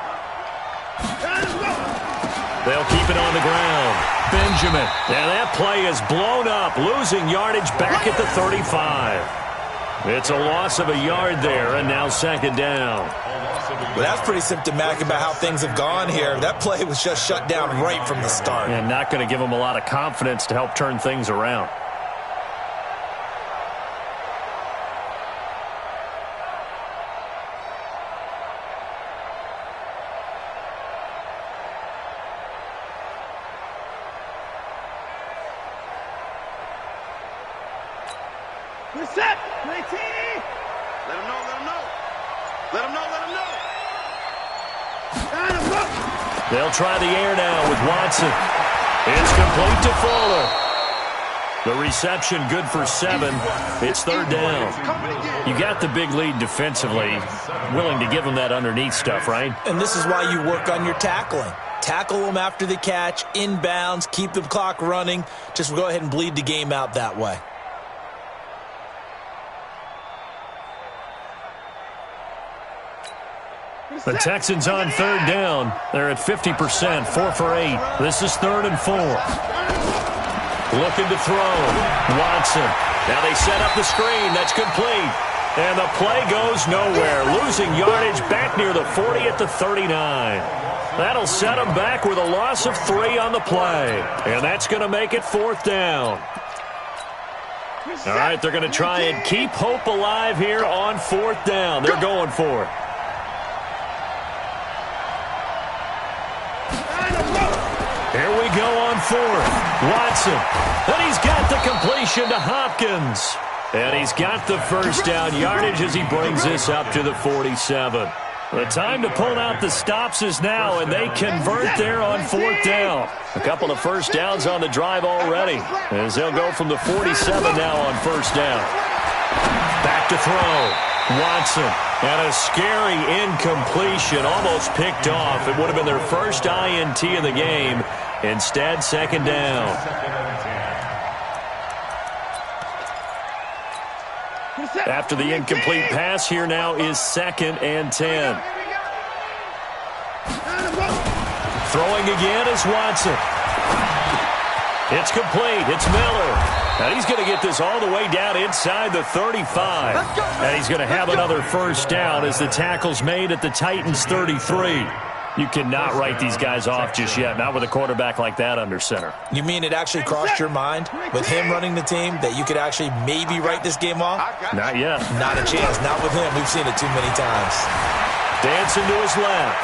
[SPEAKER 1] They'll keep it on the ground. Benjamin. And that play is blown up, losing yardage back at the 35. It's a loss of a yard there, and now 2nd down.
[SPEAKER 3] Well, that's pretty symptomatic about how things have gone here. That play was just shut down right from the start.
[SPEAKER 1] And not going to give them a lot of confidence to help turn things around.
[SPEAKER 4] Set. 19. Let him know. Let him know. Let him know. Let him know.
[SPEAKER 1] They'll try the air now with Watson. It's complete to Fuller. The reception good for 7. It's 3rd down. You got the big lead defensively. Willing to give them that underneath stuff, right?
[SPEAKER 3] And this is why you work on your tackling. Tackle them after the catch, inbounds, keep the clock running. Just go ahead and bleed the game out that way.
[SPEAKER 1] The Texans on 3rd down. They're at 50%, 4 for 8. This is 3rd and 4. Looking to throw. Watson. Now they set up the screen. That's complete. And the play goes nowhere. Losing yardage back near the 40 at the 39. That'll set them back with a loss of 3 on the play. And that's going to make it 4th down. All right, they're going to try and keep hope alive here on 4th down. They're going for it. Here we go on 4th. Watson. And he's got the completion to Hopkins. And he's got the first down yardage as he brings this up to the 47. The time to pull out the stops is now, and they convert there on 4th down. A couple of first downs on the drive already, as they'll go from the 47 now on 1st down. Back to throw. Watson. And a scary incompletion, almost picked off. It would have been their first INT of the game. Instead, 2nd down. After the incomplete pass, here now is 2nd and 10. Throwing again is Watson. It's complete. It's Miller. And he's going to get this all the way down inside the 35. And he's going to have another first down as the tackle's made at the Titans' 33. You cannot write these guys off just yet, not with a quarterback like that under center.
[SPEAKER 3] You mean it actually crossed your mind with him running the team that you could actually maybe write this game off?
[SPEAKER 1] Not yet.
[SPEAKER 3] Not a chance. Not with him. We've seen it too many times.
[SPEAKER 1] Dancing to his left.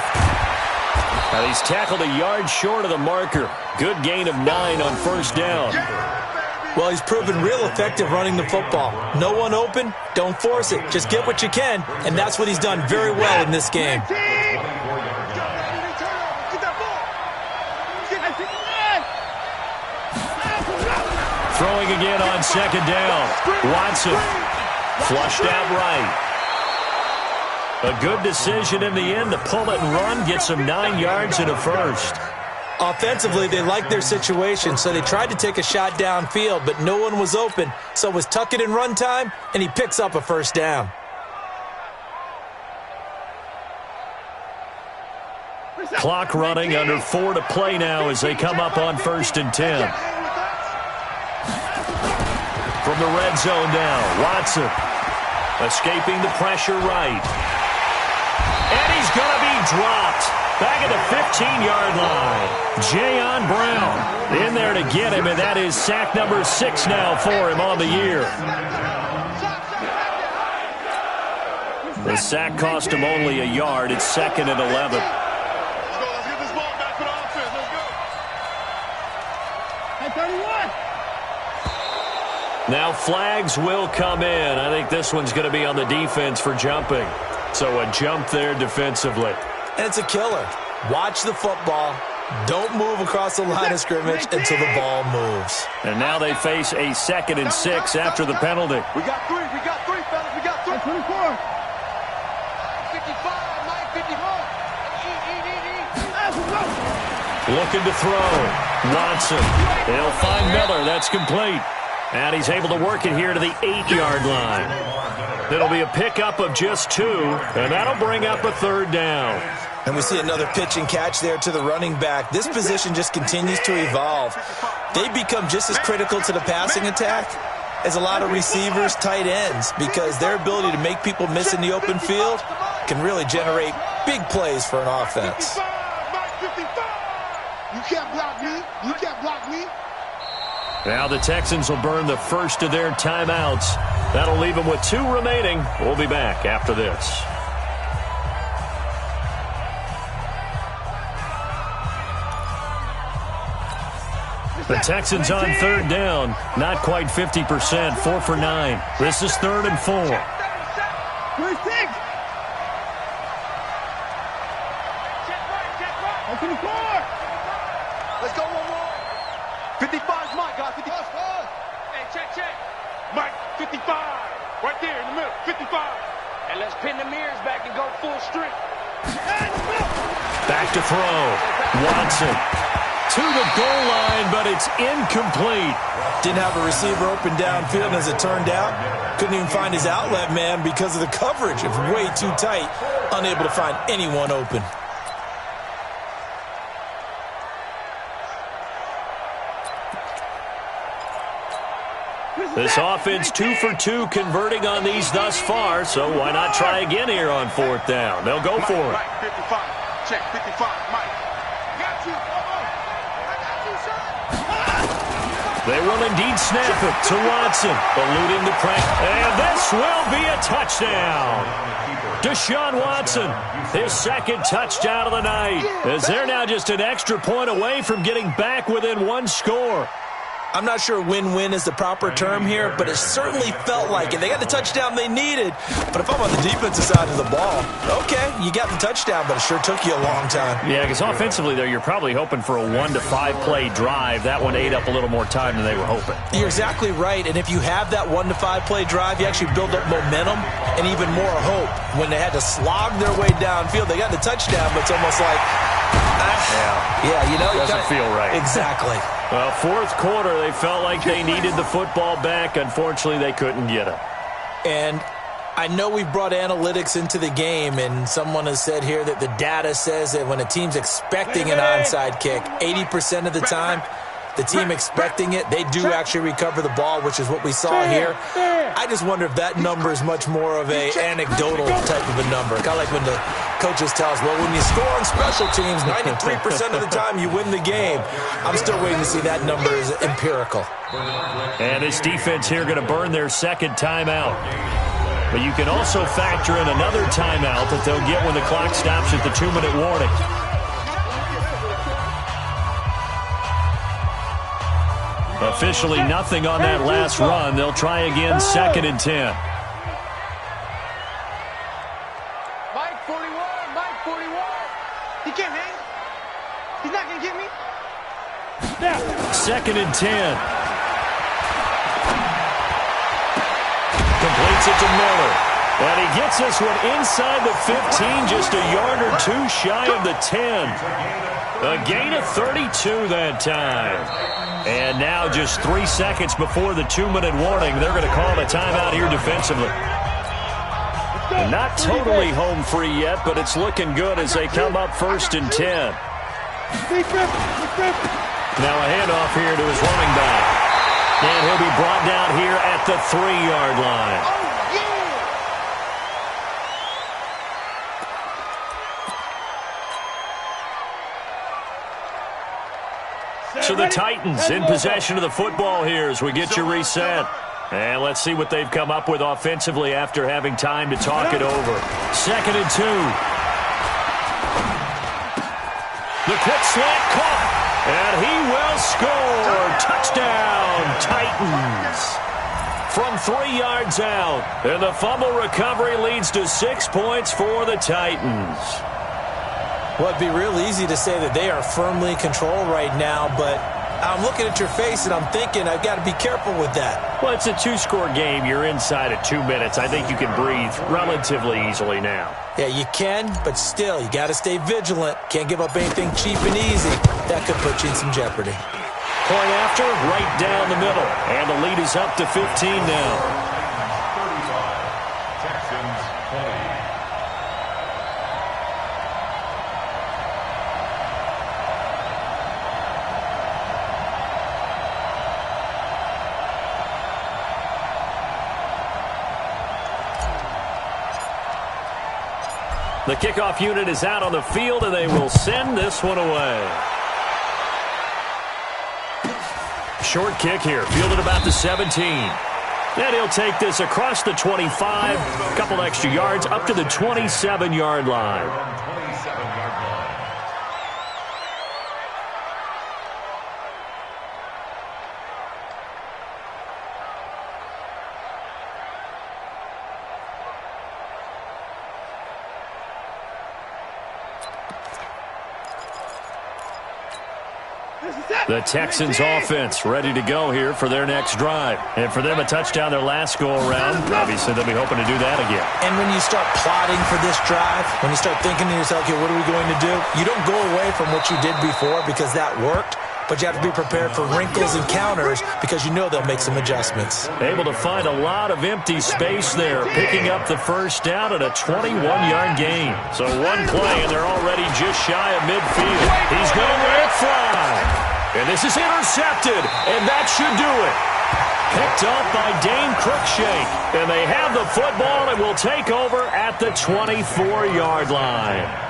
[SPEAKER 1] Now he's tackled a yard short of the marker. Good gain of 9 on 1st down.
[SPEAKER 3] Well, he's proven real effective running the football. No one open, don't force it. Just get what you can, and that's what he's done very well in this game.
[SPEAKER 1] Throwing again on 2nd down. Watson flushed out right. A good decision in the end to pull it and run, gets him 9 yards and a first.
[SPEAKER 3] Offensively, they liked their situation, so they tried to take a shot downfield, but no one was open. So it was tuck it and run time, and he picks up a first down.
[SPEAKER 1] Clock running, under 4 to play now as they come up on 1st and 10. From the red zone now, Watson escaping the pressure right. And he's going to be dropped back at the 15-yard line. Jayon Brown in there to get him, and that is sack number 6 now for him on the year. The sack cost him only a yard. It's 2nd and 11.
[SPEAKER 5] Let's get this ball back for the offense. Let's go. Hey, 31.
[SPEAKER 1] Now flags will come in. I think this one's going to be on the defense for jumping. So a jump there defensively.
[SPEAKER 3] And it's a killer. Watch the football. Don't move across the line of scrimmage until the ball moves.
[SPEAKER 1] And now they face a 2nd and 6 after the penalty.
[SPEAKER 4] We got 3, fellas. We got 3. 24. 55, Mike, 54.
[SPEAKER 1] Looking to throw. Watson. They'll find Miller. That's complete. And he's able to work it here to the 8-yard line. It'll be a pickup of just 2, and that'll bring up a 3rd down.
[SPEAKER 3] And we see another pitch and catch there to the running back. This position just continues to evolve. They become just as critical to the passing attack as a lot of receivers, tight ends, because their ability to make people miss in the open field can really generate big plays for an offense.
[SPEAKER 4] You can't block me. You can't block me.
[SPEAKER 1] Now the Texans will burn the first of their timeouts. That'll leave them with 2 remaining. We'll be back after this. The Texans on 3rd down. Not quite 50%. 4 for 9. This is 3rd and 4.
[SPEAKER 4] Where's 6? Open the 4. Let's go one more. 55's Mike, guys. 55.
[SPEAKER 5] Hey, check. Mike, 55. Right there in the middle. 55. And let's pin the mirrors back and go full strength.
[SPEAKER 1] Back to throw. Watson to the goal line, but it's incomplete.
[SPEAKER 3] Didn't have a receiver open downfield, and as it turned out, couldn't even find his outlet man because of the coverage. It was way too tight, unable to find anyone open.
[SPEAKER 1] This offense 2 for 2 converting on these thus far, so why not try again here on 4th down? They'll go for it.
[SPEAKER 5] Mike, 55. Check, 55. Mike. Got you.
[SPEAKER 1] They will indeed snap it to Watson, eluding the pressure. And this will be a touchdown. Deshaun Watson, his 2nd touchdown of the night, as they're now just an extra point away from getting back within 1 score.
[SPEAKER 3] I'm not sure win-win is the proper term here, but it certainly felt like it. They got the touchdown they needed, but if I'm on the defensive side of the ball, okay, you got the touchdown, but it sure took you a long time.
[SPEAKER 1] Yeah, because offensively there, you're probably hoping for a 1 to 5 play drive. That one ate up a little more time than they were hoping.
[SPEAKER 3] You're exactly right, and if you have that 1 to 5 play drive, you actually build up momentum and even more hope. When they had to slog their way downfield, they got the touchdown, but it's almost like, yeah, you know,
[SPEAKER 1] doesn't feel right.
[SPEAKER 3] Exactly.
[SPEAKER 1] Well, fourth quarter, they felt like they needed the football back. Unfortunately, they couldn't get it.
[SPEAKER 3] And I know we've brought analytics into the game, and someone has said here that the data says that when a team's expecting an onside kick, 80% of the time, the team expecting it, they do actually recover the ball, which is what we saw here. I just wonder if that number is much more of a anecdotal type of a number. Kind of like when the coaches tell us, well, when you score on special teams, 93% of the time you win the game. I'm still waiting to see that number is empirical.
[SPEAKER 1] And this defense here going to burn their second timeout. But you can also factor in another timeout that they'll get when the clock stops at the 2-minute warning. Officially nothing on that last run. They'll try again, 2nd and 10.
[SPEAKER 4] Mike 41, Mike 41. He can't hang. He's not going to get me.
[SPEAKER 1] 2nd and 10. Completes it to Miller. And he gets this one inside the 15, just a yard or two shy of the 10. A gain of 32 that time. And now just 3 seconds before the 2-minute warning, they're going to call a timeout here defensively. Not totally home free yet, but it's looking good as they come up 1st and 10. Now a handoff here to his running back. And he'll be brought down here at the 3-yard line. So the Titans in possession of the football here as we get you reset. And let's see what they've come up with offensively after having time to talk it over. 2nd and 2. The quick slant caught. And he will score. Touchdown, Titans. From 3 yards out. And the fumble recovery leads to 6 points for the Titans.
[SPEAKER 3] Well, it'd be real easy to say that they are firmly in control right now, but I'm looking at your face and I'm thinking I've got to be careful with that.
[SPEAKER 1] Well, it's a 2-score game. You're inside of 2 minutes. I think you can breathe relatively easily now.
[SPEAKER 3] Yeah, you can, but still, you got to stay vigilant. Can't give up anything cheap and easy. That could put you in some jeopardy.
[SPEAKER 1] Point after, right down the middle. And the lead is up to 15 now. The kickoff unit is out on the field, and they will send this one away. Short kick here, fielded about the 17. And he'll take this across the 25, a couple extra yards, up to the 27-yard line. The Texans offense ready to go here for their next drive. And for them, a touchdown their last go-around. Obviously, they'll be hoping to do that again.
[SPEAKER 3] And when you start plotting for this drive, when you start thinking to yourself, okay, what are we going to do? You don't go away from what you did before because that worked, but you have to be prepared for wrinkles and counters because you know they'll make some adjustments.
[SPEAKER 1] Able to find a lot of empty space there, picking up the first down at a 21-yard gain. So one play, and they're already just shy of midfield. He's going to let it fly. And this is intercepted, and that should do it. Picked off by Dane Cruikshank. And they have the football and will take over at the 24-yard line.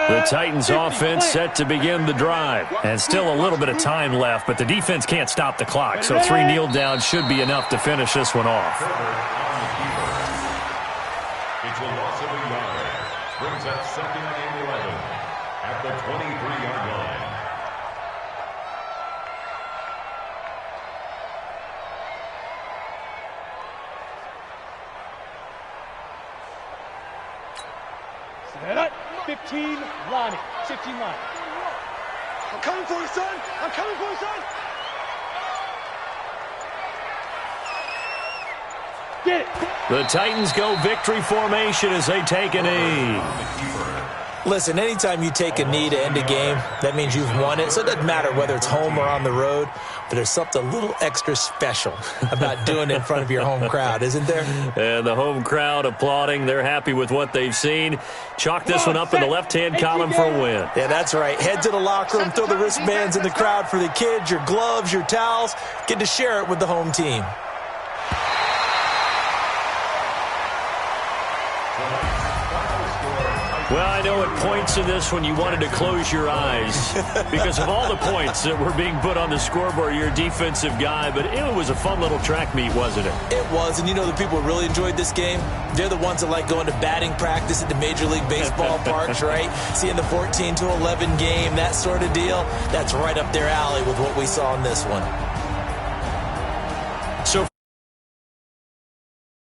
[SPEAKER 1] The Titans offense set to begin the drive. And still a little bit of time left, but the defense can't stop the clock. So 3 kneel downs should be enough to finish this one off.
[SPEAKER 2] It's a loss of a yard. Brings up 2nd and 11 at the 23-yard line.
[SPEAKER 5] Set up. 15, Lonnie. 15, Lonnie.
[SPEAKER 4] I'm coming for you, son. I'm coming for you, son.
[SPEAKER 5] Get it.
[SPEAKER 1] The Titans go victory formation as they take a knee.
[SPEAKER 3] Listen, anytime you take a knee to end a game, that means you've won it. So it doesn't matter whether it's home or on the road, but there's something a little extra special about doing it in front of your home crowd, isn't there?
[SPEAKER 1] And the home crowd applauding. They're happy with what they've seen. Chalk this one up in the left-hand column for a win.
[SPEAKER 3] Yeah, that's right. Head to the locker room, throw the wristbands in the crowd for the kids, your gloves, your towels. Get to share it with the home team.
[SPEAKER 1] Well, I know at points in this one you wanted to close your eyes because of all the points that were being put on the scoreboard. You're a defensive guy, but it was a fun little track meet, wasn't it?
[SPEAKER 3] It was, and you know the people who really enjoyed this game? They're the ones that like going to batting practice at the Major League Baseball parks, right? Seeing the 14-11 game, that sort of deal. That's right up their alley with what we saw in this one.